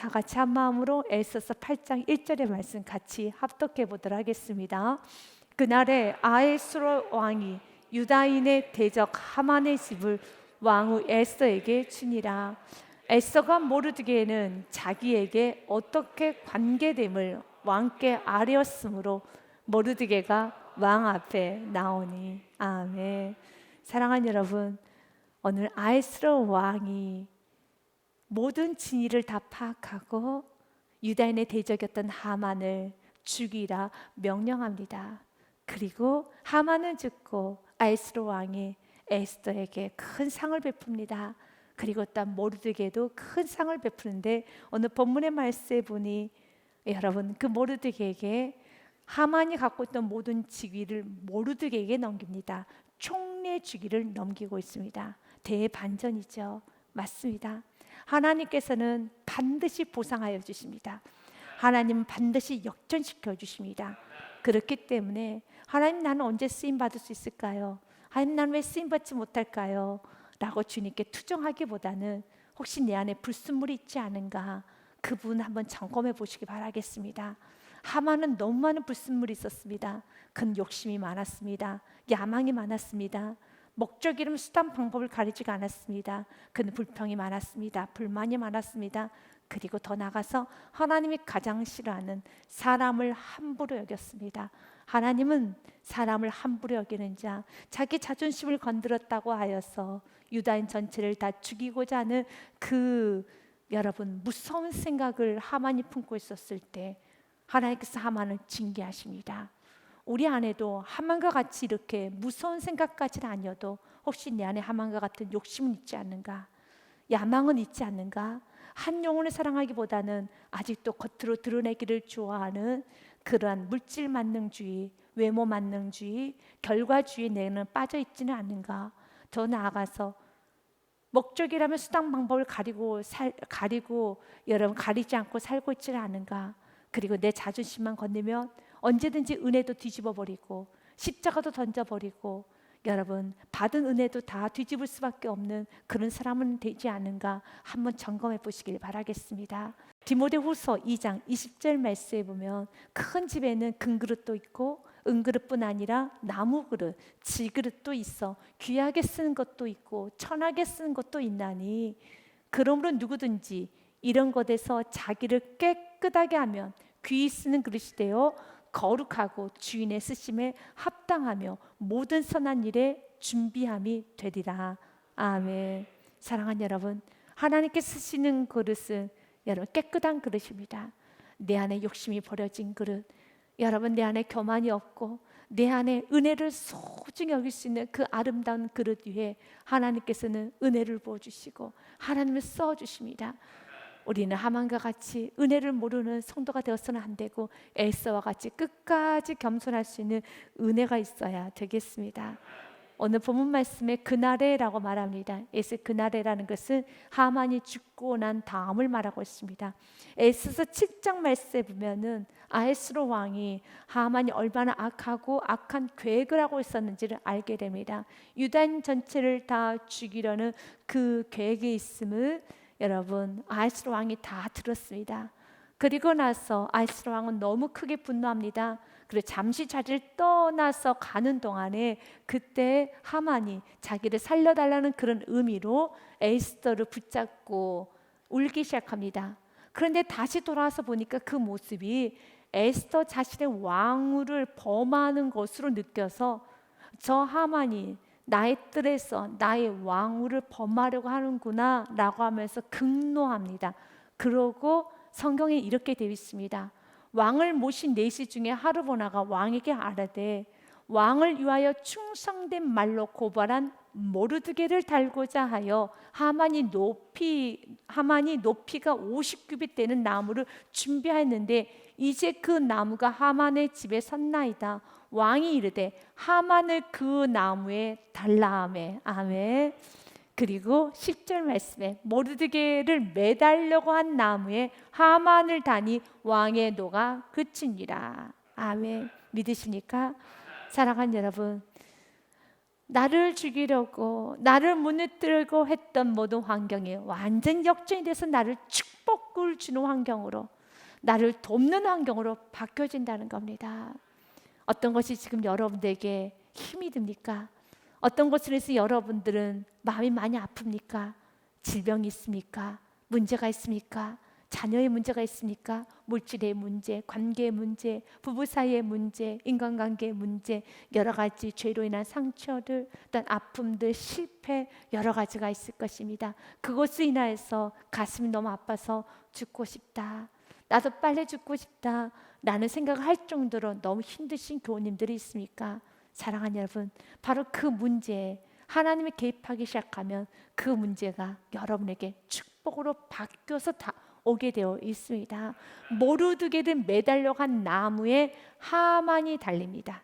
다 같이 한 마음으로 에스더서 8장 1절의 말씀 같이 합독해 보도록 하겠습니다. 그날에 아하수에로 왕이 유다인의 대적 하만의 집을 왕후 에스더에게 주니라. 에스더가 모르드게는 자기에게 어떻게 관계됨을 왕께 아뢰었으므로 모르드게가 왕 앞에 나오니. 아멘. 사랑하는 여러분, 오늘 아하수에로 왕이 모든 진위를 다 파악하고 유다인의 대적이었던 하만을 죽이라 명령합니다. 그리고 하만은 죽고 아하수에로 왕이 에스더에게 큰 상을 베풉니다. 그리고 또 모르드게도 큰 상을 베푸는데 오늘 본문의 말씀에 보니 여러분, 그 모르드게에게 하만이 갖고 있던 모든 직위를 모르드게에게 넘깁니다. 총리의 직위를 넘기고 있습니다. 대반전이죠. 맞습니다. 하나님께서는 반드시 보상하여 주십니다. 하나님은 반드시 역전시켜 주십니다. 그렇기 때문에 하나님, 나는 언제 쓰임 받을 수 있을까요? 하나님, 나는 왜 쓰임 받지 못할까요? 라고 주님께 투정하기보다는 혹시 내 안에 불순물이 있지 않은가, 그분 한번 점검해 보시기 바라겠습니다. 하만은 너무 많은 불순물이 있었습니다. 그는 욕심이 많았습니다. 야망이 많았습니다. 목적 이름 수단 방법을 가리지가 않았습니다. 그는 불평이 많았습니다. 불만이 많았습니다. 그리고 더 나아가서 하나님이 가장 싫어하는 사람을 함부로 여겼습니다. 하나님은 사람을 함부로 여기는 자, 자기 자존심을 건드렸다고 하여서 유다인 전체를 다 죽이고자 하는 그 여러분 무서운 생각을 하만이 품고 있었을 때 하나님께서 하만을 징계하십니다. 우리 안에도 하만과 같이 이렇게 무서운 생각까지는 아니어도 혹시 내 안에 하만과 같은 욕심은 있지 않는가, 야망은 있지 않는가, 한 영혼을 사랑하기보다는 아직도 겉으로 드러내기를 좋아하는 그러한 물질 만능주의, 외모 만능주의, 결과주의 내는 빠져 있지는 않는가. 더 나아가서 목적이라면 수단 방법을 가리고 여러분 가리지 않고 살고 있지는 않은가. 그리고 내 자존심만 건드면 언제든지 은혜도 뒤집어 버리고 십자가도 던져버리고 여러분 받은 은혜도 다 뒤집을 수밖에 없는 그런 사람은 되지 않은가 한번 점검해 보시길 바라겠습니다. 디모데후서 2장 20절 말씀에 보면 큰 집에는 금그릇도 있고 은그릇뿐 아니라 나무그릇, 질그릇도 있어 귀하게 쓰는 것도 있고 천하게 쓰는 것도 있나니 그러므로 누구든지 이런 것에서 자기를 깨끗하게 하면 귀히 쓰는 그릇이 되어 거룩하고 주인의 쓰심에 합당하며 모든 선한 일에 준비함이 되리라. 아멘. 사랑하는 여러분, 하나님께 쓰시는 그릇은 여러분 깨끗한 그릇입니다. 내 안에 욕심이 버려진 그릇, 여러분 내 안에 교만이 없고 내 안에 은혜를 소중히 여길 수 있는 그 아름다운 그릇 위에 하나님께서는 은혜를 부어주시고 하나님을 써주십니다. 우리는 하만과 같이 은혜를 모르는 성도가 되어서는 안 되고 에스더와 같이 끝까지 겸손할 수 있는 은혜가 있어야 되겠습니다. 오늘 본문 말씀에 그날에라고 말합니다. 그날에라는 것은 하만이 죽고 난 다음을 말하고 있습니다. 에스더서 7장 말씀에 보면은 아하수에로 왕이 하만이 얼마나 악하고 악한 계획을 하고 있었는지를 알게 됩니다. 유다인 전체를 다 죽이려는 그 계획이 있음을 여러분 아하수에로 왕이 다 들었습니다. 그리고 나서 아하수에로 왕은 너무 크게 분노합니다. 그리고 잠시 자리를 떠나서 가는 동안에 그때 하만이 자기를 살려달라는 그런 의미로 에스더를 붙잡고 울기 시작합니다. 그런데 다시 돌아와서 보니까 그 모습이 에스더 자신의 왕후를 범하는 것으로 느껴서 저 하만이 나의 뜰에서 나의 왕후를 범하려고 하는구나 라고 하면서 극노합니다. 그러고 성경에 이렇게 되어 있습니다. 왕을 모신 내시 중에 하르보나가 왕에게 아뢰되 왕을 위하여 충성된 말로 고발한 모르드게를 달고자 하여 하만이 높이가 50규빗 되는 나무를 준비하였는데 이제 그 나무가 하만의 집에 섰나이다. 왕이 이르되 하만을 그 나무에 달라 하매. 아멘. 그리고 10절 말씀에 모르드게를 매달려고 한 나무에 하만을 다니 왕의 노가 그치니라. 아멘. 믿으십니까? 사랑하는 여러분, 나를 죽이려고 나를 무너뜨리고 했던 모든 환경이 완전 역전이 돼서 나를 축복을 주는 환경으로, 나를 돕는 환경으로 바뀌어진다는 겁니다. 어떤 것이 지금 여러분들에게 힘이 듭니까? 어떤 것으로 해서 여러분들은 마음이 많이 아픕니까? 질병이 있습니까? 문제가 있습니까? 자녀의 문제가 있습니까? 물질의 문제, 관계의 문제, 부부 사이의 문제, 인간관계의 문제, 여러 가지 죄로 인한 상처들, 어떤 아픔들, 실패, 여러 가지가 있을 것입니다. 그것으로 인하여서 가슴이 너무 아파서 죽고 싶다, 나도 빨리 죽고 싶다 라는 생각을 할 정도로 너무 힘드신 교우님들이 있습니까? 사랑하는 여러분, 바로 그 문제에 하나님이 개입하기 시작하면 그 문제가 여러분에게 축복으로 바뀌어서 다 오게 되어 있습니다. 모르드게를 매달려 간 나무에 하만이 달립니다.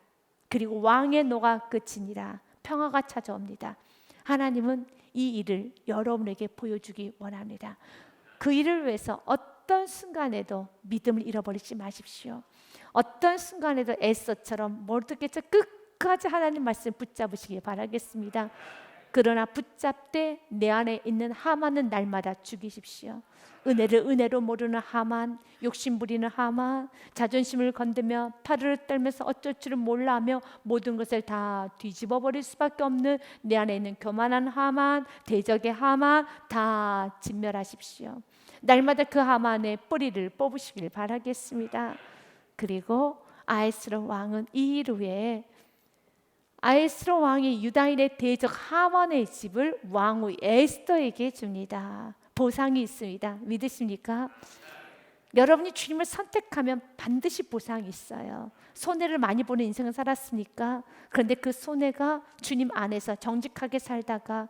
그리고 왕의 노가 끝이니라, 평화가 찾아옵니다. 하나님은 이 일을 여러분에게 보여주기 원합니다. 그 일을 위해서 어떤 순간에도 믿음을 잃어버리지 마십시오. 어떤 순간에도 에스더처럼 모르드게처럼 끝까지 하나님 말씀 붙잡으시기 바라겠습니다. 그러나 붙잡되 내 안에 있는 하만은 날마다 죽이십시오. 은혜를 은혜로 모르는 하만, 욕심 부리는 하만, 자존심을 건드며 팔을 떨면서 어쩔 줄을 몰라하며 모든 것을 다 뒤집어 버릴 수밖에 없는 내 안에 있는 교만한 하만, 대적의 하만 다 진멸하십시오. 날마다 그 하만의 뿌리를 뽑으시길 바라겠습니다. 그리고 아하스로 왕은 이 일 후에 아하스로 왕이 유다인의 대적 하만의 집을 왕후 에스더에게 줍니다. 보상이 있습니다. 믿으십니까? 여러분이 주님을 선택하면 반드시 보상이 있어요. 손해를 많이 보는 인생을 살았습니까? 그런데 그 손해가 주님 안에서 정직하게 살다가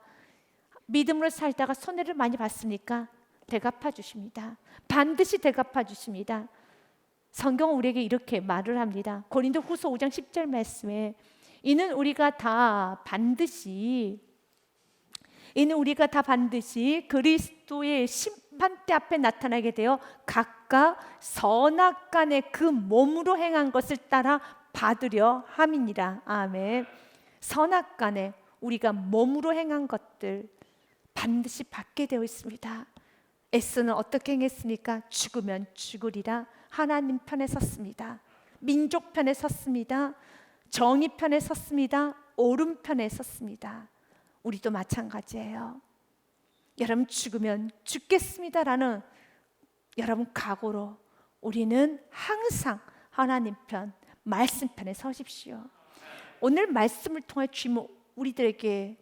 믿음으로 살다가 손해를 많이 봤습니까? 대갚아 주십니다. 반드시 대갚아 주십니다. 성경은 우리에게 이렇게 말을 합니다. 고린도후서 5장 10절 말씀에 이는 우리가 다 반드시 그리스도의 심판대 앞에 나타나게 되어 각각 선악간에 그 몸으로 행한 것을 따라 받으려 함이니라. 아멘. 선악간에 우리가 몸으로 행한 것들 반드시 받게 되어 있습니다. 에스는 어떻게 행했습니까? 죽으면 죽으리라 하나님 편에 섰습니다. 민족 편에 섰습니다. 정의 편에 섰습니다. 옳은 편에 섰습니다. 우리도 마찬가지예요. 여러분, 죽으면 죽겠습니다라는 여러분 각오로 우리는 항상 하나님 편, 말씀 편에 서십시오. 오늘 말씀을 통해 주님은 우리들에게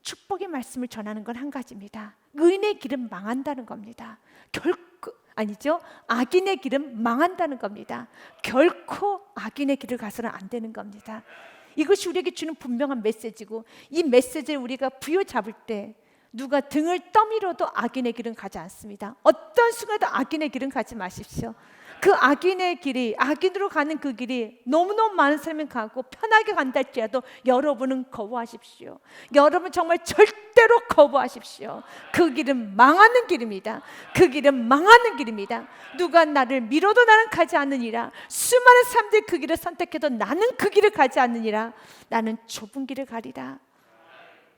축복의 말씀을 전하는 건 한 가지입니다. 의인의 길은 망한다는 겁니다. 결코 아니죠. 악인의 길은 망한다는 겁니다. 결코 악인의 길을 가서는 안 되는 겁니다. 이것이 우리에게 주는 분명한 메시지고, 이 메시지를 우리가 부여잡을 때 누가 등을 떠밀어도 악인의 길은 가지 않습니다. 어떤 순간에도 악인의 길은 가지 마십시오. 그 악인의 길이, 악인으로 가는 그 길이 너무너무 많은 사람이 가고 편하게 간다 할지라도 여러분은 거부하십시오. 여러분 정말 절대로 거부하십시오. 그 길은 망하는 길입니다. 그 길은 망하는 길입니다. 누가 나를 밀어도 나는 가지 않느니라. 수많은 사람들이 그 길을 선택해도 나는 그 길을 가지 않느니라. 나는 좁은 길을 가리라.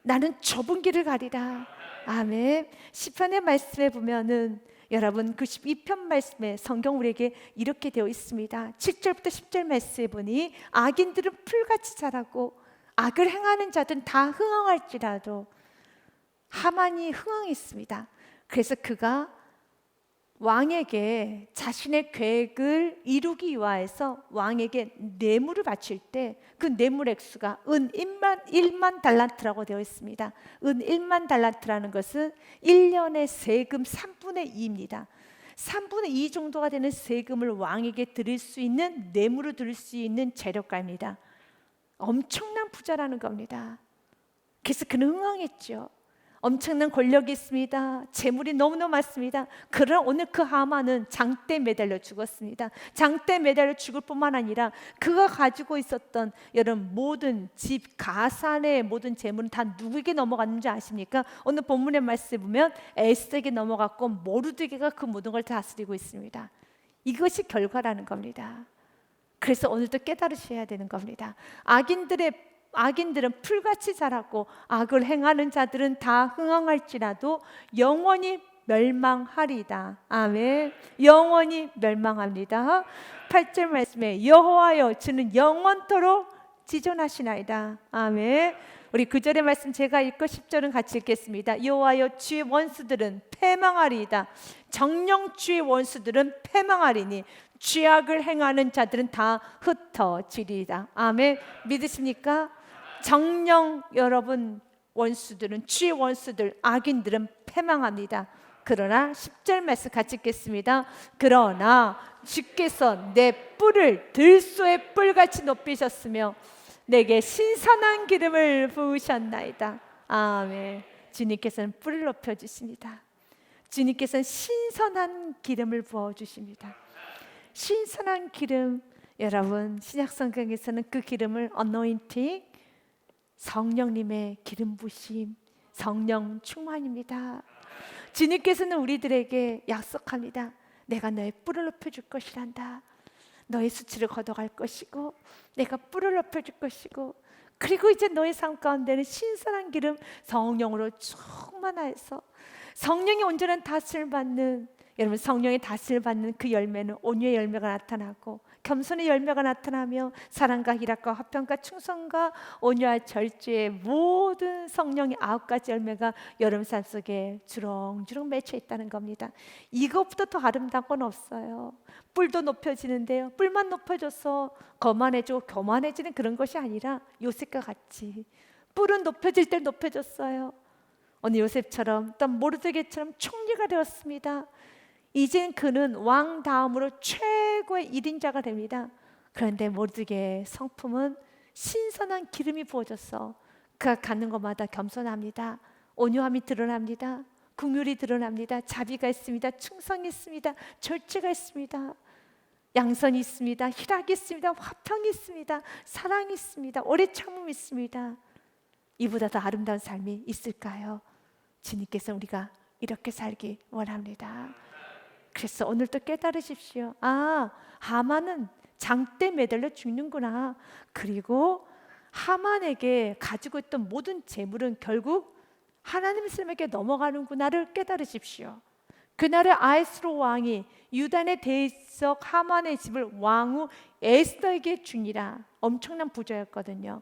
나는 좁은 길을 가리라. 아멘. 시편의 말씀에 보면은 여러분 그 12편 말씀에 성경 우리에게 이렇게 되어 있습니다. 7절부터 10절 말씀에 보니 악인들은 풀같이 자라고 악을 행하는 자들은 다 흥황할지라도 하만이 흥황했습니다. 그래서 그가 왕에게 자신의 계획을 이루기 위하여서 왕에게 뇌물을 바칠 때 그 뇌물 액수가 은 1만 달란트라고 되어 있습니다. 은 1만 달란트라는 것은 1년의 세금 3분의 2입니다. 3분의 2 정도가 되는 세금을 왕에게 드릴 수 있는, 뇌물을 드릴 수 있는 재력가입니다. 엄청난 부자라는 겁니다. 그래서 그는 흥황했죠. 엄청난 권력이 있습니다. 재물이 너무너무 많습니다. 그러나 오늘 그 하만은 장대에 매달려 죽었습니다. 장대에 매달려 죽을 뿐만 아니라 그가 가지고 있었던 여러분 모든 집, 가산의 모든 재물은 다 누구에게 넘어갔는지 아십니까? 오늘 본문의 말씀에 보면 에스더에게 넘어갔고 모르드게가 그 모든 걸 다스리고 있습니다. 이것이 결과라는 겁니다. 그래서 오늘도 깨달으셔야 되는 겁니다. 악인들은 풀같이 자라고 악을 행하는 자들은 다 흥황할지라도 영원히 멸망하리다. 아멘. 영원히 멸망합니다. 8절 말씀에 여호와여 주는 영원토록 지존하시나이다. 아멘. 우리 9절의 말씀 제가 읽고 10절은 같이 읽겠습니다. 여호와여 주의 원수들은 패망하리이다. 정령 주의 원수들은 패망하리니 죄악을 행하는 자들은 다 흩어지리이다. 아멘. 믿으십니까? 정령 여러분 원수들은, 주의 원수들, 악인들은 패망합니다. 그러나 10절 말씀 같이 읽겠습니다. 그러나 주께서 내 뿔을 들소의 뿔같이 높이셨으며 내게 신선한 기름을 부으셨나이다. 아멘. 주님께서는 뿔을 높여주십니다. 주님께서는 신선한 기름을 부어주십니다. 신선한 기름, 여러분 신약성경에서는 그 기름을 anointing, 성령님의 기름 부심, 성령 충만입니다. 주님께서는 우리들에게 약속합니다. 내가 너의 뿔을 높여줄 것이란다. 너의 수치를 걷어갈 것이고 내가 뿔을 높여줄 것이고, 그리고 이제 너의 삶 가운데는 신선한 기름, 성령으로 충만하여서 성령이 온전한 다스림을 받는, 여러분 성령의 다스림을 받는 그 열매는 온유의 열매가 나타나고 겸손의 열매가 나타나며 사랑과 희락과 화평과 충성과 온유와 절제의 모든 성령의 9가지 열매가 여러분 삶 속에 주렁주렁 맺혀 있다는 겁니다. 이것보다 더 아름다운 건 없어요. 뿔도 높여지는데요, 뿔만 높여져서 거만해지고 교만해지는 그런 것이 아니라 요셉과 같이 뿔은 높여질 때 높여졌어요. 오늘 요셉처럼 또 모르드게처럼 총리가 되었습니다. 이젠 그는 왕 다음으로 최고의 1인자가 됩니다. 그런데 모르드게의 성품은 신선한 기름이 부어져서 그가 가는 곳마다 겸손합니다. 온유함이 드러납니다. 긍휼이 드러납니다. 자비가 있습니다. 충성이 있습니다. 절제가 있습니다. 양선이 있습니다. 희락이 있습니다. 화평이 있습니다. 사랑이 있습니다. 오래 참음이 있습니다. 이보다 더 아름다운 삶이 있을까요? 주님께서 우리가 이렇게 살기 원합니다. 그래서 오늘 또 깨달으십시오. 아, 하만은 장대 매달려 죽는구나. 그리고 하만에게 가지고 있던 모든 재물은 결국 하나님의 손에게 넘어가는구나를 깨달으십시오. 그날의 아하스웨로 왕이 유단의 대적 하만의 집을 왕후 에스더에게 주니라. 엄청난 부자였거든요.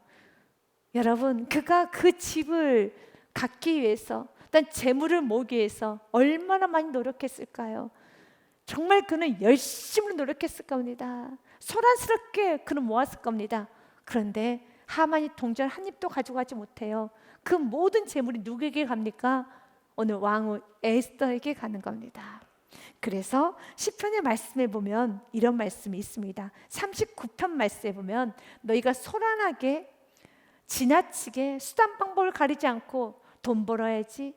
여러분, 그가 그 집을 갖기 위해서, 일단 재물을 모으기 위해서 얼마나 많이 노력했을까요? 정말 그는 열심히 노력했을 겁니다. 소란스럽게 그는 모았을 겁니다. 그런데 하만이 동전 한 입도 가져가지 못해요. 그 모든 재물이 누구에게 갑니까? 오늘 왕후 에스더에게 가는 겁니다. 그래서 시편의 말씀에 보면 이런 말씀이 있습니다. 39편 말씀에 보면 너희가 소란하게 지나치게 수단 방법을 가리지 않고 돈 벌어야지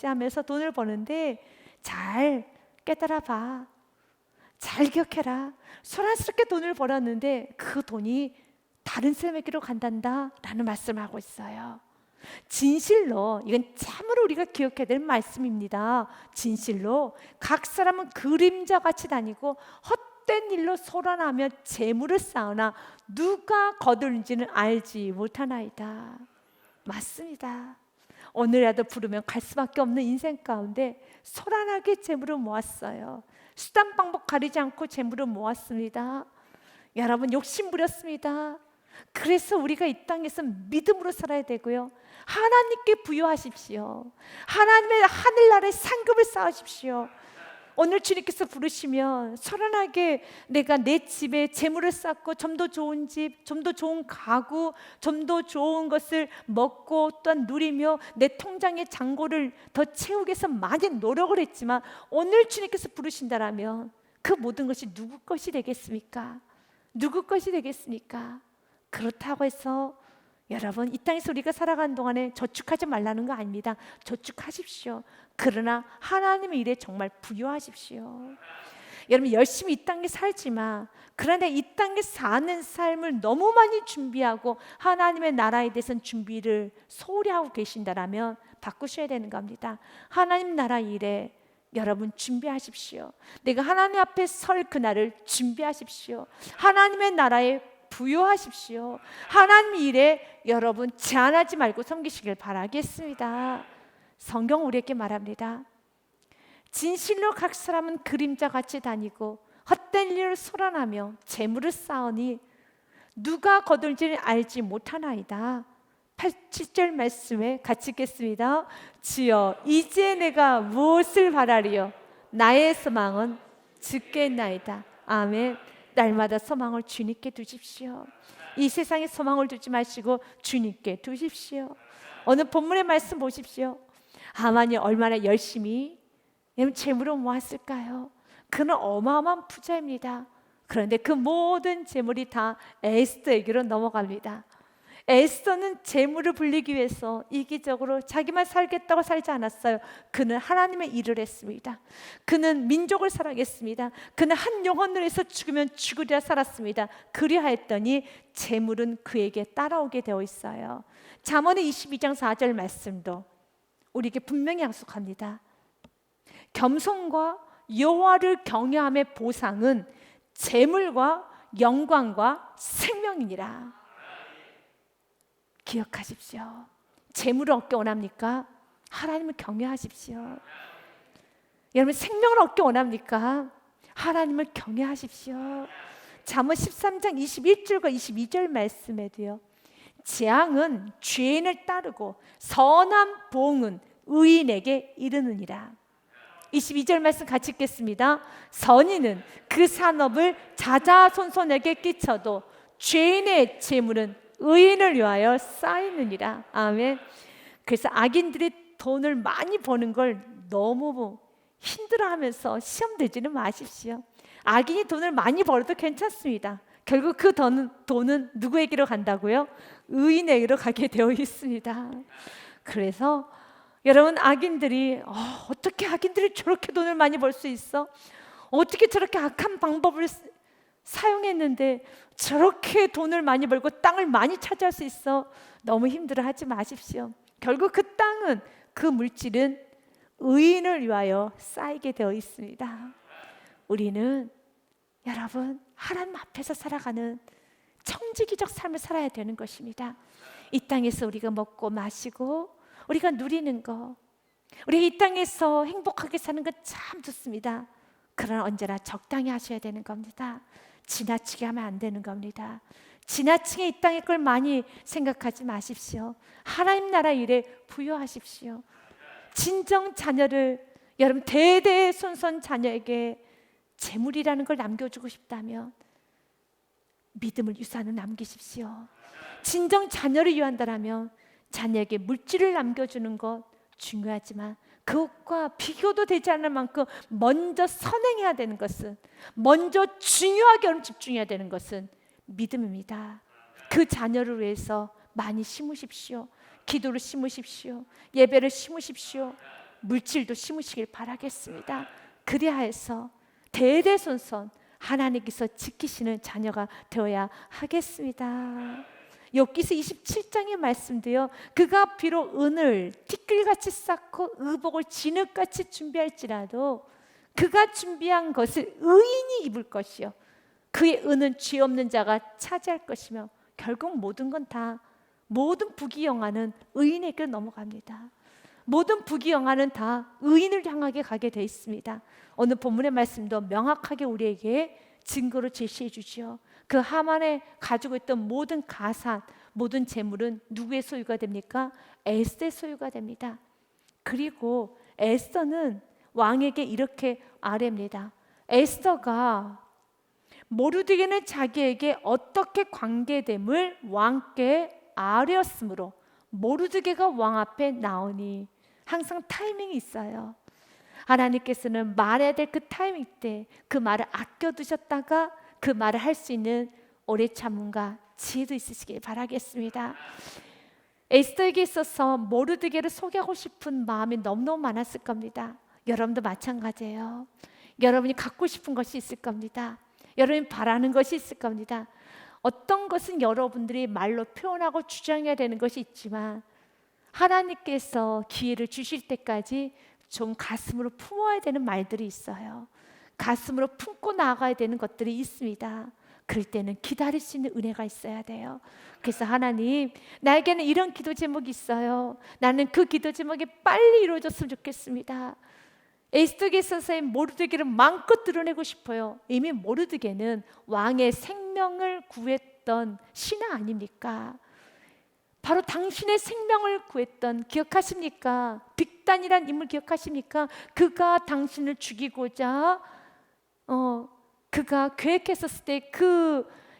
하면서 돈을 버는데 잘 깨달아 봐. 잘 기억해라. 소란스럽게 돈을 벌었는데 그 돈이 다른 사람에게로 간단다 라는 말씀을 하고 있어요. 진실로, 이건 참으로 우리가 기억해야 될 말씀입니다. 진실로 각 사람은 그림자같이 다니고 헛된 일로 소란하며 재물을 쌓으나 누가 거두는지는 알지 못하나이다. 맞습니다. 오늘이라도 부르면 갈 수밖에 없는 인생 가운데 소란하게 재물을 모았어요. 수단 방법 가리지 않고 재물을 모았습니다. 여러분 욕심 부렸습니다. 그래서 우리가 이 땅에서 믿음으로 살아야 되고요, 하나님께 부여하십시오. 하나님의 하늘나라의 상급을 쌓으십시오. 오늘 주님께서 부르시면 소란하게 내가 내 집에 재물을 쌓고 좀 더 좋은 집, 좀 더 좋은 가구, 좀 더 좋은 것을 먹고 또한 누리며 내 통장의 잔고를 더 채우기 위해서 많이 노력을 했지만 오늘 주님께서 부르신다라면 그 모든 것이 누구 것이 되겠습니까? 누구 것이 되겠습니까? 그렇다고 해서 여러분 이 땅에서 우리가 살아가는 동안에 저축하지 말라는 거 아닙니다. 저축하십시오. 그러나 하나님의 일에 정말 부여하십시오. 여러분 열심히 이 땅에 살지만 그런데 이 땅에 사는 삶을 너무 많이 준비하고 하나님의 나라에 대해서는 준비를 소홀히 하고 계신다라면 바꾸셔야 되는 겁니다. 하나님 나라 일에 여러분 준비하십시오. 내가 하나님 앞에 설 그날을 준비하십시오. 하나님의 나라에 부여하십시오. 하나님 일에 여러분 제한하지 말고 섬기시길 바라겠습니다. 성경 우리에게 말합니다. 진실로 각 사람은 그림자 같이 다니고 헛된 일을 소란하며 재물을 쌓으니 누가 거둘지를 알지 못하나이다. 7절 말씀에 같이 읽겠습니다. 주여 이제 내가 무엇을 바라리요? 나의 소망은 주께 있나이다. 아멘. 날마다 소망을 주님께 두십시오. 이 세상에 소망을 두지 마시고 주님께 두십시오. 오늘 본문의 말씀 보십시오. 하만이 얼마나 열심히 재물을 모았을까요? 그는 어마어마한 부자입니다. 그런데 그 모든 재물이 다 에스더에게로 넘어갑니다. 에스더는 재물을 불리기 위해서 이기적으로 자기만 살겠다고 살지 않았어요. 그는 하나님의 일을 했습니다. 그는 민족을 사랑했습니다. 그는 한 영혼을 위해서 죽으면 죽으리라 살았습니다. 그리하였더니 재물은 그에게 따라오게 되어 있어요. 잠언의 22장 4절 말씀도 우리에게 분명히 약속합니다. 겸손과 여호와를 경외함의 보상은 재물과 영광과 생명이니라. 기억하십시오. 재물을 얻기 원합니까? 하나님을 경외하십시오. 여러분 생명을 얻기 원합니까? 하나님을 경외하십시오. 잠언 13장 21절과 22절 말씀에도요. 재앙은 죄인을 따르고 선한 보응은 의인에게 이르느니라. 22절 말씀 같이 읽겠습니다. 선인은 그 산업을 자자손손에게 끼쳐도 죄인의 재물은 의인을 위하여 쌓이느니라. 아멘. 그래서 악인들이 돈을 많이 버는 걸 너무 힘들어하면서 시험 들지는 마십시오. 악인이 돈을 많이 벌어도 괜찮습니다. 결국 그 돈은 누구에게로 간다고요? 의인에게로 가게 되어 있습니다. 그래서 여러분 악인들이 어떻게 악인들이 저렇게 돈을 많이 벌 수 있어? 어떻게 저렇게 악한 방법을 사용했는데 저렇게 돈을 많이 벌고 땅을 많이 차지할 수 있어? 너무 힘들어하지 마십시오. 결국 그 땅은, 그 물질은 의인을 위하여 쌓이게 되어 있습니다. 우리는 여러분 하나님 앞에서 살아가는 청지기적 삶을 살아야 되는 것입니다. 이 땅에서 우리가 먹고 마시고 우리가 누리는 거, 우리가 이 땅에서 행복하게 사는 건 참 좋습니다. 그러나 언제나 적당히 하셔야 되는 겁니다. 지나치게 하면 안 되는 겁니다. 지나치게 이 땅의 걸 많이 생각하지 마십시오. 하나님 나라 일에 부여하십시오. 진정 자녀를, 여러분 대대손손 자녀에게 재물이라는 걸 남겨주고 싶다면 믿음을 유산을 남기십시오. 진정 자녀를 위한다면 자녀에게 물질을 남겨주는 것 중요하지만 그것과 비교도 되지 않을 만큼 먼저 선행해야 되는 것은, 먼저 중요하게 집중해야 되는 것은 믿음입니다. 그 자녀를 위해서 많이 심으십시오. 기도를 심으십시오. 예배를 심으십시오. 물질도 심으시길 바라겠습니다. 그리하여서 대대손손 하나님께서 지키시는 자녀가 되어야 하겠습니다. 욥기서 27장의 말씀도요. 그가 비록 은을 티끌같이 쌓고 의복을 진흙같이 준비할지라도 그가 준비한 것을 의인이 입을 것이요 그의 은은 죄 없는 자가 차지할 것이며 결국 모든 건 다, 모든 부귀영화는 의인에게 넘어갑니다. 모든 부귀영화는 다 의인을 향하게 가게 돼 있습니다. 오늘 본문의 말씀도 명확하게 우리에게 증거로 제시해 주지요. 그 하만에 가지고 있던 모든 가산, 모든 재물은 누구의 소유가 됩니까? 에스더의 소유가 됩니다. 그리고 에스더는 왕에게 이렇게 아뢰입니다. 에스더가 모르드게는 자기에게 어떻게 관계됨을 왕께 아뢰었으므로 모르드게가 왕 앞에 나오니, 항상 타이밍이 있어요. 하나님께서는 말해야 될 그 타이밍 때 그 말을 아껴두셨다가 그 말을 할 수 있는 오래 참음과 지혜도 있으시길 바라겠습니다. 에스더에게 있어서 모르드게를 소개하고 싶은 마음이 너무너무 많았을 겁니다. 여러분도 마찬가지예요. 여러분이 갖고 싶은 것이 있을 겁니다. 여러분이 바라는 것이 있을 겁니다. 어떤 것은 여러분들이 말로 표현하고 주장해야 되는 것이 있지만 하나님께서 기회를 주실 때까지 좀 가슴으로 품어야 되는 말들이 있어요. 가슴으로 품고 나아가야 되는 것들이 있습니다. 그럴 때는 기다릴 수 있는 은혜가 있어야 돼요. 그래서 하나님, 나에게는 이런 기도 제목이 있어요. 나는 그 기도 제목이 빨리 이루어졌으면 좋겠습니다. 에스더에서의 모르드게를 마음껏 드러내고 싶어요. 이미 모르드게는 왕의 생명을 구했던 신하 아닙니까? 바로 당신의 생명을 구했던, 기억하십니까? 빅단이란 인물 기억하십니까? 그가 당신을 죽이고자 그가 계획했었을 때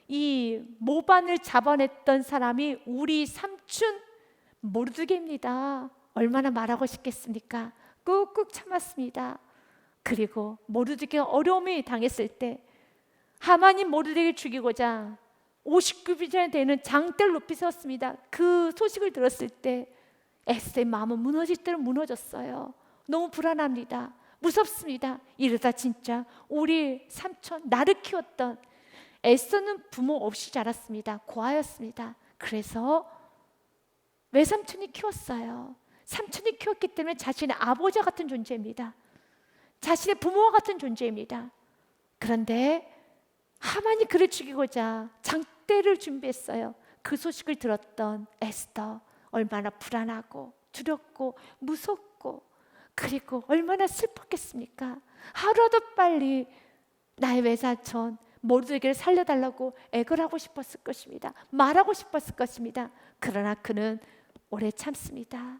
이 모반을 잡아냈던 사람이 우리 삼촌 모르드게입니다. 얼마나 말하고 싶겠습니까? 꾹꾹 참았습니다. 그리고 모르드게가 어려움이 당했을 때 하만이 모르드게를 죽이고자 50규빗이나 되는 장대를 높이 세웠습니다. 그 소식을 들었을 때 에스더의 마음은 무너질 대로 무너졌어요. 너무 불안합니다. 무섭습니다. 이러다 진짜 우리 삼촌, 나를 키웠던, 에스더는 부모 없이 자랐습니다. 고아였습니다. 그래서 외삼촌이 키웠어요. 삼촌이 키웠기 때문에 자신의 아버지와 같은 존재입니다. 자신의 부모와 같은 존재입니다. 그런데 하만이 그를 죽이고자 장대를 준비했어요. 그 소식을 들었던 에스더, 얼마나 불안하고 두렵고 무섭고, 그리고 얼마나 슬펐겠습니까? 하루라도 빨리 나의 외사촌 모르드게를 살려달라고 애걸하고 싶었을 것입니다. 말하고 싶었을 것입니다. 그러나 그는 오래 참습니다.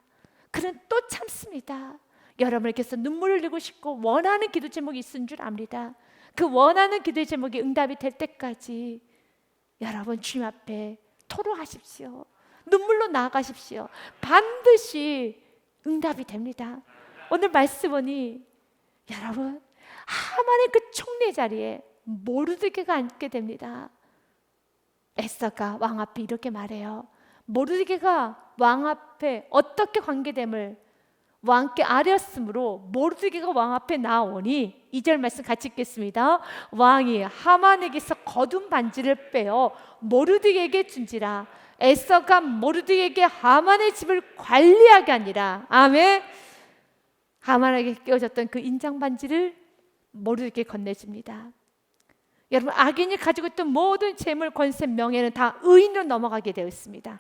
그는 또 참습니다. 여러분께서 눈물을 흘리고 싶고 원하는 기도 제목이 있은 줄 압니다. 그 원하는 기도의 제목이 응답이 될 때까지 여러분 주님 앞에 토로하십시오. 눈물로 나아가십시오. 반드시 응답이 됩니다. 오늘 말씀 보니 여러분, 하만의 그 총리 자리에 모르드게가 앉게 됩니다. 에스더가 왕 앞에 이렇게 말해요. 모르드게가 왕 앞에 어떻게 관계됨을 왕께 아뢰었으므로 모르드게가 왕 앞에 나오니, 2절 말씀 같이 읽겠습니다. 왕이 하만에게서 거둔 반지를 빼어 모르드게에게 준지라. 에스더가 모르드게에게 하만의 집을 관리하게 하니라. 아멘. 하만에게 끼워졌던 그 인장 반지를 모르드게에게 건네줍니다. 여러분, 악인이 가지고 있던 모든 재물, 권세, 명예는 다 의인으로 넘어가게 되어 있습니다.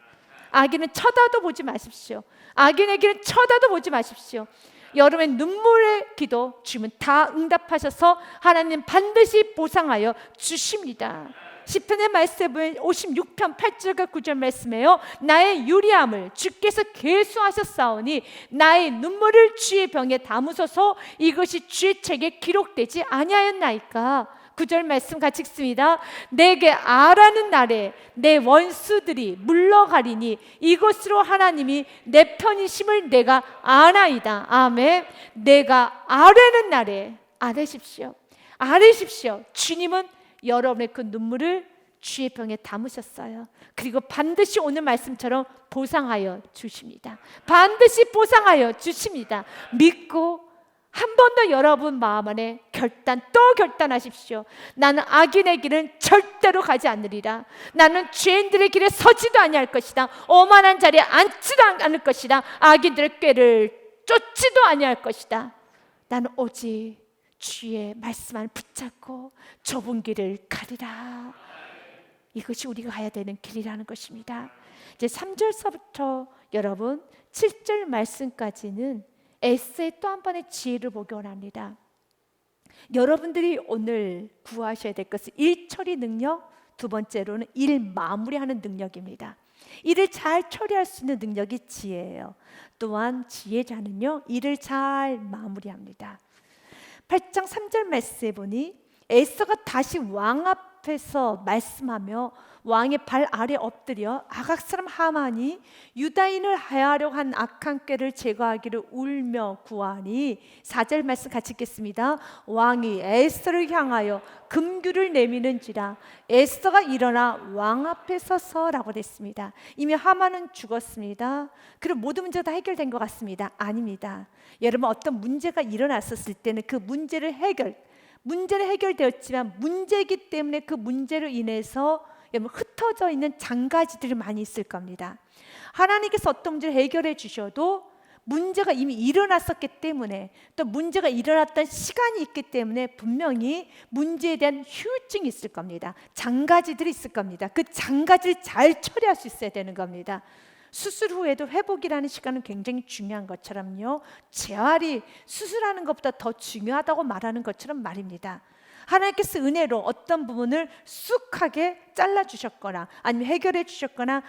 악인은 쳐다도 보지 마십시오. 악인에게는 쳐다도 보지 마십시오. 여러분의 눈물의 기도 주님은 다 응답하셔서 하나님 반드시 보상하여 주십니다. 시편의 말씀에 보면 56편 8절과 9절 말씀에요. 나의 유리함을 주께서 계수하셨사오니 나의 눈물을 주의 병에 담으소서. 이것이 주의 책에 기록되지 아니하였나이까. 9절 말씀 같이 읽습니다. 내게 아라는 날에 내 원수들이 물러가리니 이것으로 하나님이 내 편이심을 내가 아나이다. 아멘. 내가 아뢰는 날에 아뢰십시오. 아뢰십시오. 주님은 여러분의 그 눈물을 주의 병에 담으셨어요. 그리고 반드시 오늘 말씀처럼 보상하여 주십니다. 반드시 보상하여 주십니다. 믿고 한 번 더 여러분 마음 안에 또 결단하십시오. 나는 악인의 길은 절대로 가지 않으리라. 나는 죄인들의 길에 서지도 아니할 것이다. 오만한 자리에 앉지도 않을 것이다. 악인들의 꾀를 쫓지도 아니할 것이다. 나는 오직 주의 말씀 안에 붙잡고 좁은 길을 가리라. 이것이 우리가 가야 되는 길이라는 것입니다. 이제 3절서부터 여러분 7절 말씀까지는 에스더의 또 한 번의 지혜를 보기 원합니다. 여러분들이 오늘 구하셔야 될 것은 일 처리 능력, 두 번째로는 일 마무리하는 능력입니다. 일을 잘 처리할 수 있는 능력이 지혜예요. 또한 지혜자는요, 일을 잘 마무리합니다. 8장 3절 말씀에 보니 에스더가 다시 왕 앞에서 말씀하며 왕의 발 아래 엎드려 아각 사람 하만이 유다인을 해하려고 한 악한 꾀를 제거하기를 울며 구하니, 4절 말씀 같이 읽겠습니다. 왕이 에스더를 향하여 금규를 내미는지라. 에스더가 일어나 왕 앞에 서서라고 됐습니다. 이미 하만은 죽었습니다. 그리고 모든 문제가 다 해결된 것 같습니다. 아닙니다. 여러분, 어떤 문제가 일어났었을 때는 그 문제는 해결되었지만 문제이기 때문에 그 문제로 인해서 여러분 흩어져 있는 장가지들이 많이 있을 겁니다. 하나님께서 어떤 문제를 해결해 주셔도 문제가 이미 일어났었기 때문에, 또 문제가 일어났던 시간이 있기 때문에 분명히 문제에 대한 후유증이 있을 겁니다. 장가지들이 있을 겁니다. 그 장가지를 잘 처리할 수 있어야 되는 겁니다. 수술 후에도 회복이라는 시간은 굉장히 중요한 것처럼요, 재활이 수술하는 것보다 더 중요하다고 말하는 것처럼 말입니다. 하나님께서 은혜로 어떤 부분을 쑥하게 잘라주셨거나 아니면 해결해 주셨거나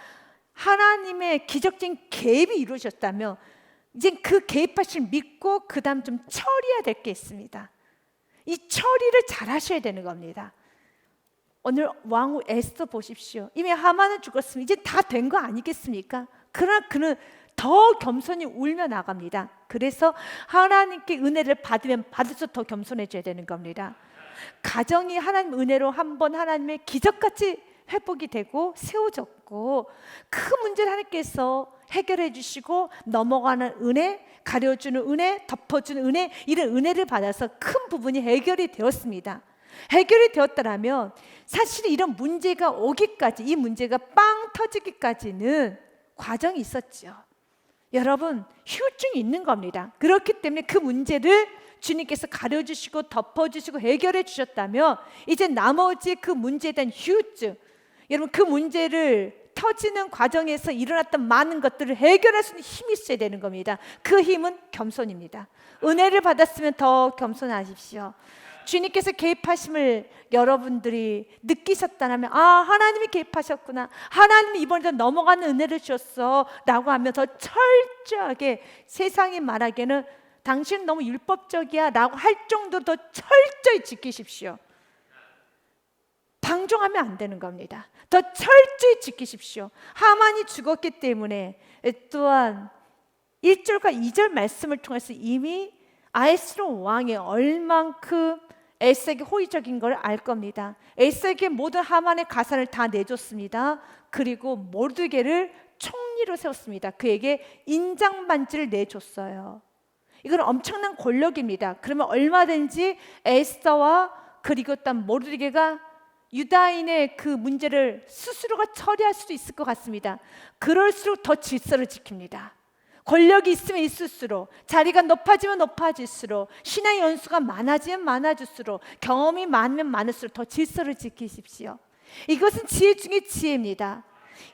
하나님의 기적적인 개입이 이루어졌다면 이제 그 개입하실 믿고 그 다음 좀 처리해야 될 게 있습니다. 이 처리를 잘 하셔야 되는 겁니다. 오늘 왕후 에스더 보십시오. 이미 하만은 죽었으면 이제 다 된 거 아니겠습니까? 그러나 그는 더 겸손히 울며 나갑니다. 그래서 하나님께 은혜를 받으면 받을수록 더 겸손해져야 되는 겁니다. 가정이 하나님 은혜로 한번 하나님의 기적같이 회복이 되고 세워졌고 그 문제를 하나님께서 해결해 주시고 넘어가는 은혜, 가려주는 은혜, 덮어주는 은혜, 이런 은혜를 받아서 큰 부분이 해결이 되었습니다. 해결이 되었다면 사실 이런 문제가 오기까지, 이 문제가 빵 터지기까지는 과정이 있었죠. 여러분, 후유증이 있는 겁니다. 그렇기 때문에 그 문제를 주님께서 가려주시고 덮어주시고 해결해 주셨다면 이제 나머지 그 문제에 대한 후유증, 여러분 그 문제를 터지는 과정에서 일어났던 많은 것들을 해결할 수 있는 힘이 있어야 되는 겁니다. 그 힘은 겸손입니다. 은혜를 받았으면 더 겸손하십시오. 주님께서 개입하심을 여러분들이 느끼셨다면 하나님이 개입하셨구나, 하나님이 이번에도 넘어가는 은혜를 주셨어 라고 하면 더 철저하게, 세상이 말하기에는 당신은 너무 율법적이야 라고 할 정도로 더 철저히 지키십시오. 방종하면 안 되는 겁니다. 더 철저히 지키십시오. 하만이 죽었기 때문에 또한 1절과 2절 말씀을 통해서 이미 아하스웨로 왕이 얼만큼 에스더에게 호의적인 걸 알 겁니다. 에스더에게 모든 하만의 가산을 다 내줬습니다. 그리고 모르드게를 총리로 세웠습니다. 그에게 인장반지를 내줬어요. 이건 엄청난 권력입니다. 그러면 얼마든지 에스더와 그리고 또 모르드게가 유다인의 그 문제를 스스로가 처리할 수도 있을 것 같습니다. 그럴수록 더 질서를 지킵니다. 권력이 있으면 있을수록, 자리가 높아지면 높아질수록, 신앙의 연수가 많아지면 많아질수록, 경험이 많으면 많을수록 더 질서를 지키십시오. 이것은 지혜 중에 지혜입니다.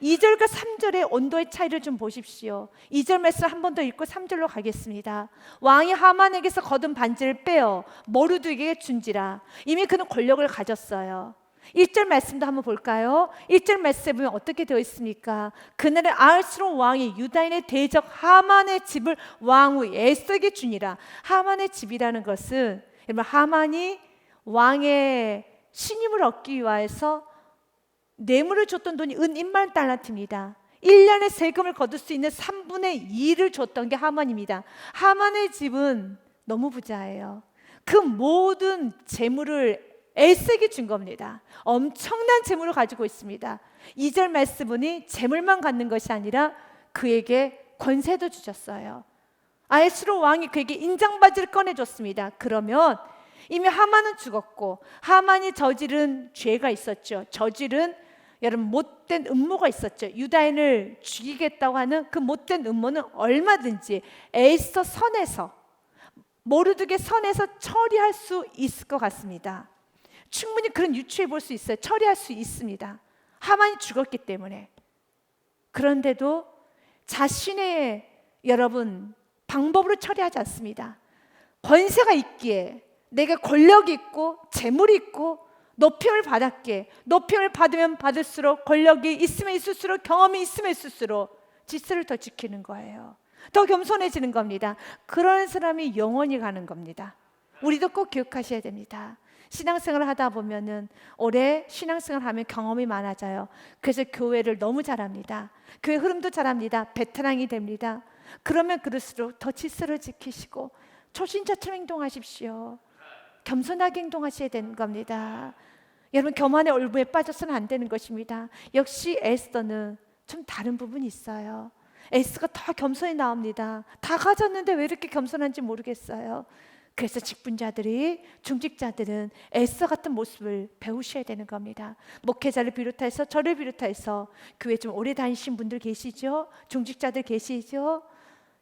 2절과 3절의 온도의 차이를 좀 보십시오. 2절 말씀 한 번 더 읽고 3절로 가겠습니다. 왕이 하만에게서 거둔 반지를 빼어 모르드게에게 준지라. 이미 그는 권력을 가졌어요. 1절 말씀도 한번 볼까요? 1절 말씀에 보면 어떻게 되어 있습니까? 그날에 아하스웨로 왕이 유다인의 대적 하만의 집을 왕후 에스더에게 주니라. 하만의 집이라는 것은 여러분, 하만이 왕의 신임을 얻기 위해서 뇌물을 줬던 돈이 은 1만 달란트입니다. 1년의 세금을 거둘 수 있는 3분의 2를 줬던 게 하만입니다. 하만의 집은 너무 부자예요. 그 모든 재물을 에스더에게 준 겁니다. 엄청난 재물을 가지고 있습니다. 2절 말씀 보니 재물만 갖는 것이 아니라 그에게 권세도 주셨어요. 아하스웨로 왕이 그에게 인장바지를 꺼내줬습니다. 그러면 이미 하만은 죽었고 하만이 저지른 죄가 있었죠. 저지른 여러분 못된 음모가 있었죠. 유다인을 죽이겠다고 하는 그 못된 음모는 얼마든지 에스더 선에서, 모르드게 선에서 처리할 수 있을 것 같습니다. 충분히 그런 유추해 볼 수 있어요. 처리할 수 있습니다. 하만이 죽었기 때문에. 그런데도 자신의 여러분 방법으로 처리하지 않습니다. 권세가 있기에, 내가 권력이 있고 재물이 있고 높임을 받았기에, 높임을 받으면 받을수록, 권력이 있으면 있을수록, 경험이 있으면 있을수록 질서를 더 지키는 거예요. 더 겸손해지는 겁니다. 그런 사람이 영원히 가는 겁니다. 우리도 꼭 기억하셔야 됩니다. 신앙생활을 하다 보면은 오래 신앙생활을 하면 경험이 많아져요. 그래서 교회를 너무 잘합니다. 교회 흐름도 잘합니다. 베테랑이 됩니다. 그러면 그럴수록 더 질서를 지키시고 초신자처럼 행동하십시오. 겸손하게 행동하셔야 되는 겁니다. 여러분, 교만의 얼부에 빠져서는 안 되는 것입니다. 역시 에스더는 좀 다른 부분이 있어요. 에스더가 더 겸손히 나옵니다. 다 가졌는데 왜 이렇게 겸손한지 모르겠어요. 그래서 직분자들이, 중직자들은 에스더 같은 모습을 배우셔야 되는 겁니다. 목회자를 비롯해서 저를 비롯해서 교회 좀 오래 다니신 분들 계시죠? 중직자들 계시죠?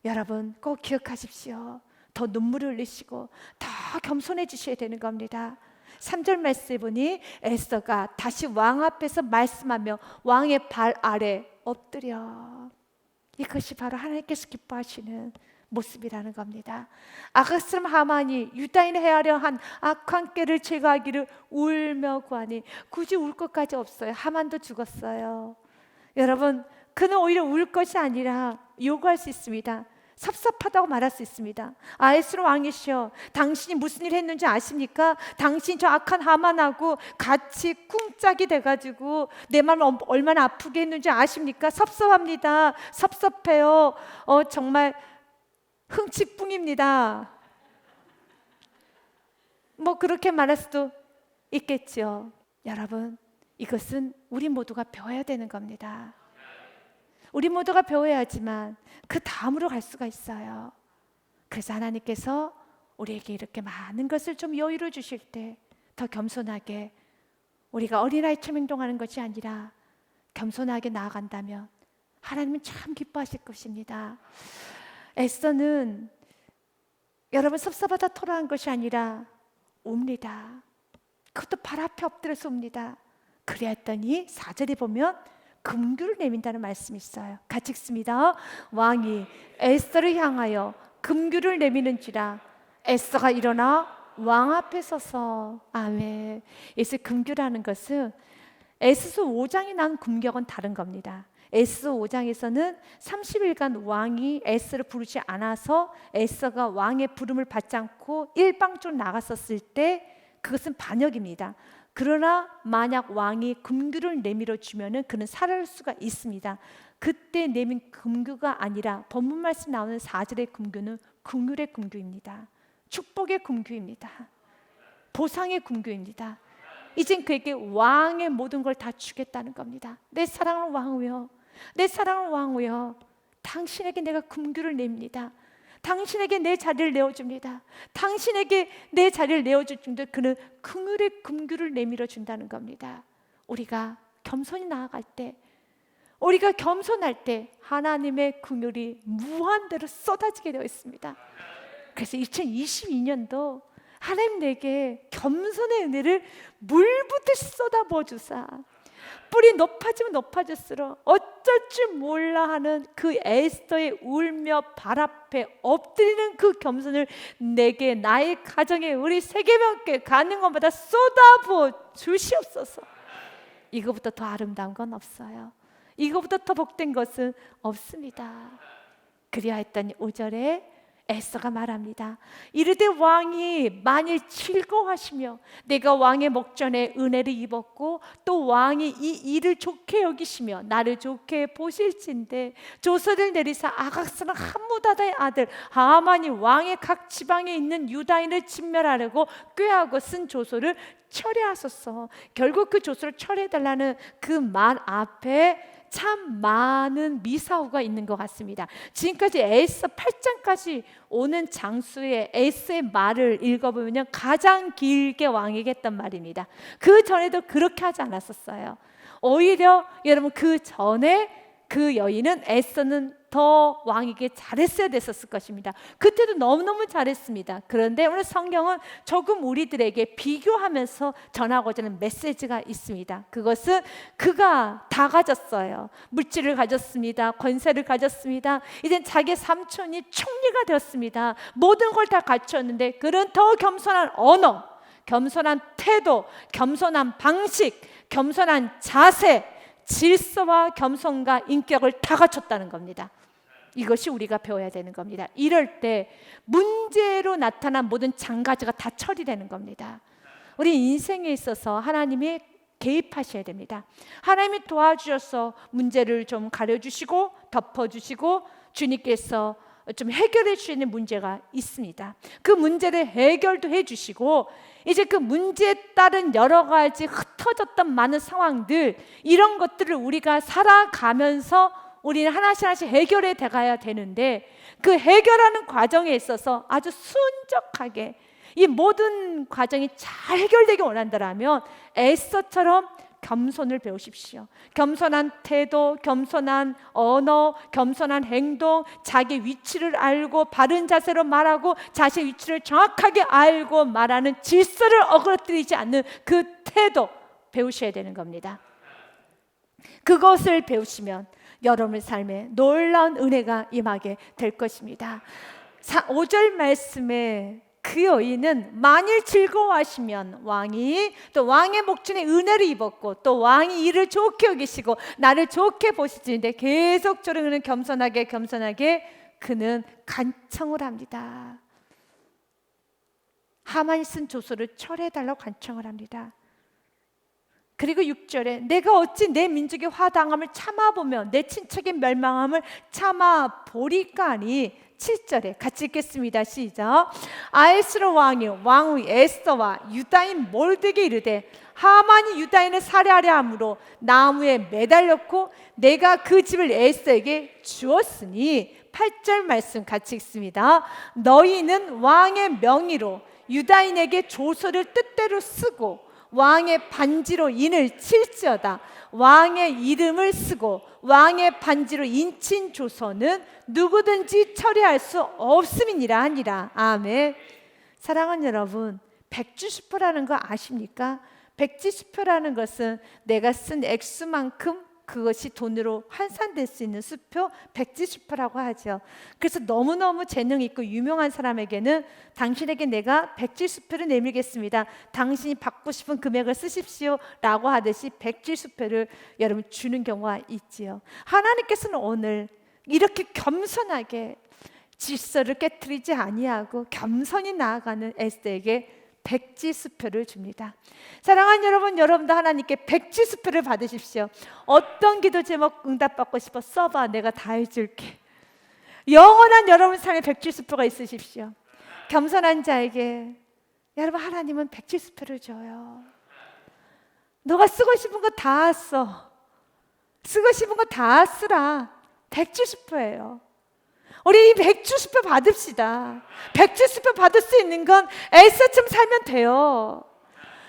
여러분 꼭 기억하십시오. 더 눈물을 흘리시고 더 겸손해지셔야 되는 겁니다. 3절 말씀에 보니 에스더가 다시 왕 앞에서 말씀하며 왕의 발 아래 엎드려. 이것이 바로 하나님께서 기뻐하시는 모습이라는 겁니다. 아가스람 하만이 유다인을 해하려 한 악한 꾀를 제거하기를 울며 구하니, 굳이 울 것까지 없어요. 하만도 죽었어요. 여러분, 그는 오히려 울 것이 아니라 요구할 수 있습니다. 섭섭하다고 말할 수 있습니다. 아하스로 왕이시여, 당신이 무슨 일 했는지 아십니까? 당신 저 악한 하만하고 같이 꿍짝이 돼가지고 내 마음 얼마나 아프게 했는지 아십니까? 섭섭합니다. 섭섭해요. 정말 흥칫뿡입니다. 뭐 그렇게 말할 수도 있겠죠. 여러분, 이것은 우리 모두가 배워야 되는 겁니다. 우리 모두가 배워야지만 그 다음으로 갈 수가 있어요. 그래서 하나님께서 우리에게 이렇게 많은 것을 좀 여유를 주실 때 더 겸손하게, 우리가 어린아이처럼 행동하는 것이 아니라 겸손하게 나아간다면 하나님은 참 기뻐하실 것입니다. 에스더는 여러분 섭섭하다 토로한 것이 아니라 웁니다. 그것도 발 앞에 엎드려서 웁니다. 그랬더니 4절에 보면 금규를 내민다는 말씀이 있어요. 같이 읽습니다. 왕이 에스더를 향하여 금규를 내미는지라 에스더가 일어나 왕 앞에 서서. 아멘. 예수 금규라는 것은 에스더 5장이 난 금격은 다른 겁니다. 에스더 5장에서는 30일간 왕이 에스더를 부르지 않아서 에스더가 왕의 부름을 받지 않고 일방적으로 나갔었을 때 그것은 반역입니다. 그러나 만약 왕이 금규를 내밀어 주면은 그는 살할 수가 있습니다. 그때 내민 금규가 아니라 본문 말씀 나오는 4절의 금규는 긍휼의 금규입니다. 축복의 금규입니다. 보상의 금규입니다. 이젠 그에게 왕의 모든 걸 다 주겠다는 겁니다. 내 사랑하는 왕이여, 내 사랑하는 왕이여, 당신에게 내가 금규를 냅니다. 당신에게 내 자리를 내어줍니다. 당신에게 내 자리를 내어줄 정도 그는 긍휼의 금규를 내밀어 준다는 겁니다. 우리가 겸손히 나아갈 때, 우리가 겸손할 때 하나님의 긍휼이 무한대로 쏟아지게 되어 있습니다. 그래서 2022년도 하나님 내게 겸손의 은혜를 물붓듯이 쏟아부어 주사, 뿔이 높아지면 높아질수록 어쩔 줄 몰라 하는 그 에스더의 울며 발 앞에 엎드리는 그 겸손을 내게, 나의 가정에, 우리 세계명께 가는 것마다 쏟아부어 주시옵소서. 이거보다 더 아름다운 건 없어요. 이거보다 더 복된 것은 없습니다. 그리하였더니 5절에 에스더가 말합니다. 이르되 왕이 만일 즐거워하시며 내가 왕의 목전에 은혜를 입었고 또 왕이 이 일을 좋게 여기시며 나를 좋게 보실진데 조서를 내리사 아각스는 함무다다의 아들 하만이 왕의 각 지방에 있는 유다인을 진멸하려고 꾀하고 쓴 조서를 철회하소서. 결국 그 조서를 철회해달라는 그 말 앞에 참 많은 미사오가 있는 것 같습니다. 지금까지 에스더 8장까지 오는 장수의 에스더의 말을 읽어보면 가장 길게 왕에게 했던 말입니다. 그 전에도 그렇게 하지 않았었어요. 오히려 여러분 그 전에 그 여인은 에스더는 더 왕에게 잘했어야 됐었을 것입니다. 그때도 너무너무 잘했습니다. 그런데 오늘 성경은 조금 우리들에게 비교하면서 전하고자 하는 메시지가 있습니다. 그것은 그가 다 가졌어요. 물질을 가졌습니다. 권세를 가졌습니다. 이젠 자기 삼촌이 총리가 되었습니다. 모든 걸 다 갖췄는데 그는 더 겸손한 언어, 겸손한 태도, 겸손한 방식, 겸손한 자세, 질서와 겸손과 인격을 다 갖췄다는 겁니다. 이것이 우리가 배워야 되는 겁니다. 이럴 때 문제로 나타난 모든 장가지가 다 처리되는 겁니다. 우리 인생에 있어서 하나님이 개입하셔야 됩니다. 하나님이 도와주셔서 문제를 좀 가려주시고 덮어주시고 주님께서 좀 해결해 주시는 문제가 있습니다. 그 문제를 해결도 해주시고 이제 그 문제에 따른 여러 가지 흩어졌던 많은 상황들, 이런 것들을 우리가 살아가면서 우리는 하나씩 하나씩 해결해 가야 되는데 그 해결하는 과정에 있어서 아주 순적하게 이 모든 과정이 잘 해결되기 원한다면 에스더처럼 겸손을 배우십시오. 겸손한 태도, 겸손한 언어, 겸손한 행동, 자기 위치를 알고 바른 자세로 말하고 자신의 위치를 정확하게 알고 말하는 질서를 어그러뜨리지 않는 그 태도 배우셔야 되는 겁니다. 그것을 배우시면 여러분의 삶에 놀라운 은혜가 임하게 될 것입니다. 5절 말씀에 그 여인은 만일 즐거워하시면 왕이 또 왕의 목전에 은혜를 입었고 또 왕이 이를 좋게 여기시고 나를 좋게 보시지는데 계속적으로 그는 겸손하게 그는 간청을 합니다. 하만이 쓴 조서를 철회해달라고 간청을 합니다. 그리고 6절에 내가 어찌 내 민족의 화당함을 참아보며 내 친척의 멸망함을 참아보리까 하니 7절에 같이 읽겠습니다. 시작. 아하스로 왕이 왕후 에스더와 유다인 몰드에게 이르되 하만이 유다인을 살해하려 함으로 나무에 매달렸고 내가 그 집을 에스더에게 주었으니 8절 말씀 같이 읽습니다. 너희는 왕의 명의로 유다인에게 조서를 뜻대로 쓰고 왕의 반지로 인을 칠지어다. 왕의 이름을 쓰고 왕의 반지로 인친 조서는 누구든지 처리할 수 없음이니라 하니라. 아멘. 사랑하는 여러분, 백주수표라는 거 아십니까? 백지수표라는 것은 내가 쓴 액수만큼 그것이 돈으로 환산될 수 있는 수표, 백지수표라고 하죠. 그래서 너무너무 재능 있고 유명한 사람에게는 당신에게 내가 백지수표를 내밀겠습니다, 당신이 받고 싶은 금액을 쓰십시오 라고 하듯이 백지수표를 여러분 주는 경우가 있지요. 하나님께서는 오늘 이렇게 겸손하게 질서를 깨트리지 아니하고 겸손히 나아가는 에스더에게 백지수표를 줍니다. 사랑하는 여러분, 여러분도 하나님께 백지수표를 받으십시오. 어떤 기도 제목 응답받고 싶어 써봐, 내가 다 해줄게. 영원한 여러분 삶에 백지수표가 있으십시오. 겸손한 자에게 여러분 하나님은 백지수표를 줘요. 너가 쓰고 싶은 거 다 써. 쓰고 싶은 거 다 쓰라. 백지수표예요. 우리 이 백주수표 받읍시다. 백주수표 받을 수 있는 건 에스더처럼 살면 돼요.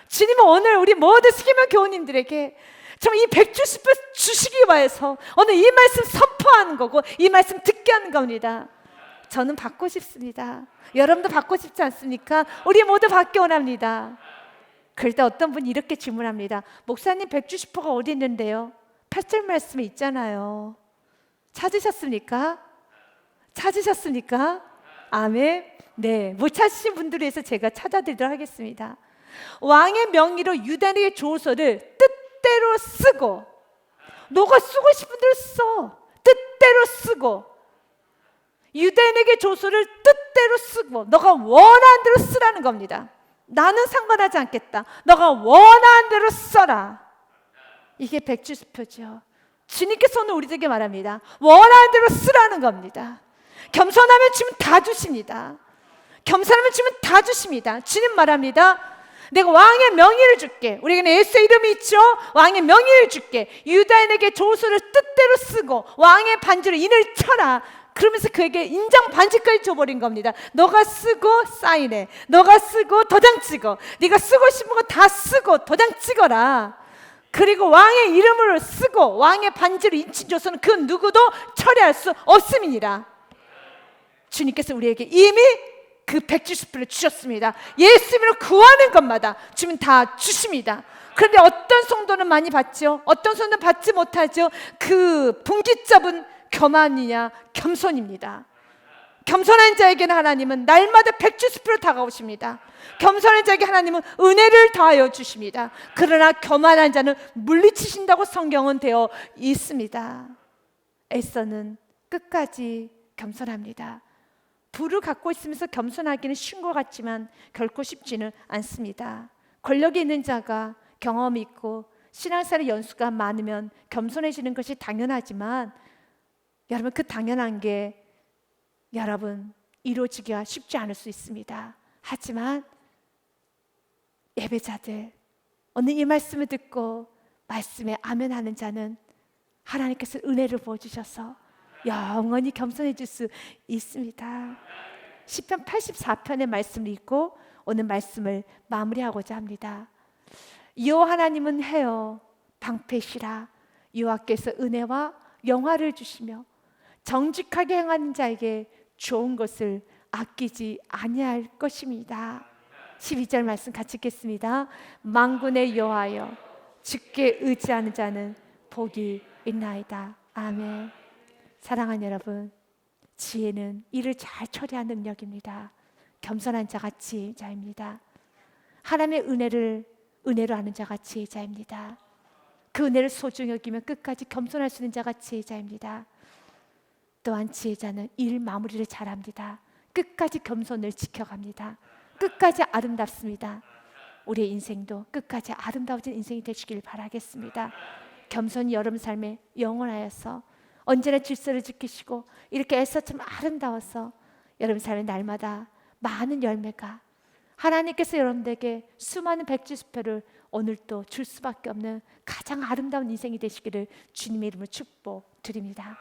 주님은 오늘 우리 모든 스기만 교우님들에게 좀 이 백주수표 주시기 위해서 오늘 이 말씀 선포하는 거고 이 말씀 듣게 하는 겁니다. 저는 받고 싶습니다. 여러분도 받고 싶지 않습니까? 우리 모두 받기 원합니다. 그럴 때 어떤 분이 이렇게 질문합니다. 목사님, 백주수표가 어디 있는데요? 8절 말씀에 있잖아요. 찾으셨습니까? 찾으셨습니까? 아멘. 네, 못 찾으신 분들을 위해서 제가 찾아드리도록 하겠습니다. 왕의 명의로 유다인에게 조서를 뜻대로 쓰고, 너가 쓰고 싶은 대로 써. 뜻대로 쓰고, 유다인에게 조서를 뜻대로 쓰고 너가 원하는 대로 쓰라는 겁니다. 나는 상관하지 않겠다. 너가 원하는 대로 써라. 이게 백주수표죠. 주님께서 오늘 우리에게 말합니다. 원하는 대로 쓰라는 겁니다. 겸손하면 주님 다 주십니다. 겸손하면 주님 다 주십니다. 주님 말합니다. 내가 왕의 명의를 줄게. 우리에게는 예수의 이름이 있죠. 왕의 명의를 줄게. 유다인에게 조서를 뜻대로 쓰고 왕의 반지로 인을 쳐라. 그러면서 그에게 인장 반지까지 줘버린 겁니다. 너가 쓰고 사인해. 너가 쓰고 도장 찍어. 네가 쓰고 싶은 거 다 쓰고 도장 찍어라. 그리고 왕의 이름으로 쓰고 왕의 반지로 인친 조서는 그 누구도 처리할 수 없음이니라. 주님께서 우리에게 이미 그 백주수표를 주셨습니다. 예수님으로 구하는 것마다 주님 다 주십니다. 그런데 어떤 성도는 많이 받죠? 어떤 성도는 받지 못하죠? 그 분기점은 교만이냐 겸손입니다. 겸손한 자에게는 하나님은 날마다 백주수표로 다가오십니다. 겸손한 자에게 하나님은 은혜를 더하여 주십니다. 그러나 교만한 자는 물리치신다고 성경은 되어 있습니다. 에스더는 끝까지 겸손합니다. 부를 갖고 있으면서 겸손하기는 쉬운 것 같지만 결코 쉽지는 않습니다. 권력이 있는 자가 경험이 있고 신앙생활의 연수가 많으면 겸손해지는 것이 당연하지만 여러분, 그 당연한 게 여러분 이루어지기가 쉽지 않을 수 있습니다. 하지만 예배자들, 오늘 이 말씀을 듣고 말씀에 아멘하는 자는 하나님께서 은혜를 부어주셔서 영원히 겸손해질 수 있습니다. 시편 84편의 말씀을 읽고 오늘 말씀을 마무리하고자 합니다. 여호와 하나님은 해요 방패시라. 여호와께서 은혜와 영화를 주시며 정직하게 행하는 자에게 좋은 것을 아끼지 아니할 것입니다. 12절 말씀 같이 읽겠습니다. 만군의 여호와여, 주께 의지하는 자는 복이 있나이다. 아멘. 사랑하는 여러분, 지혜는 일을 잘 처리하는 능력입니다. 겸손한 자가 지혜자입니다. 하나님의 은혜로 아는 자가 지혜자입니다. 그 은혜를 소중히 여기면 끝까지 겸손할 수 있는 자가 지혜자입니다. 또한 지혜자는 일 마무리를 잘합니다. 끝까지 겸손을 지켜갑니다. 끝까지 아름답습니다. 우리의 인생도 끝까지 아름다워진 인생이 되시길 바라겠습니다. 겸손히 여러분 삶에 영원하여서 언제나 질서를 지키시고 이렇게 에서처럼 아름다워서 여러분 삶의 날마다 많은 열매가 하나님께서 여러분들에게 수많은 백지수표를 오늘도 줄 수밖에 없는 가장 아름다운 인생이 되시기를 주님의 이름으로 축복드립니다.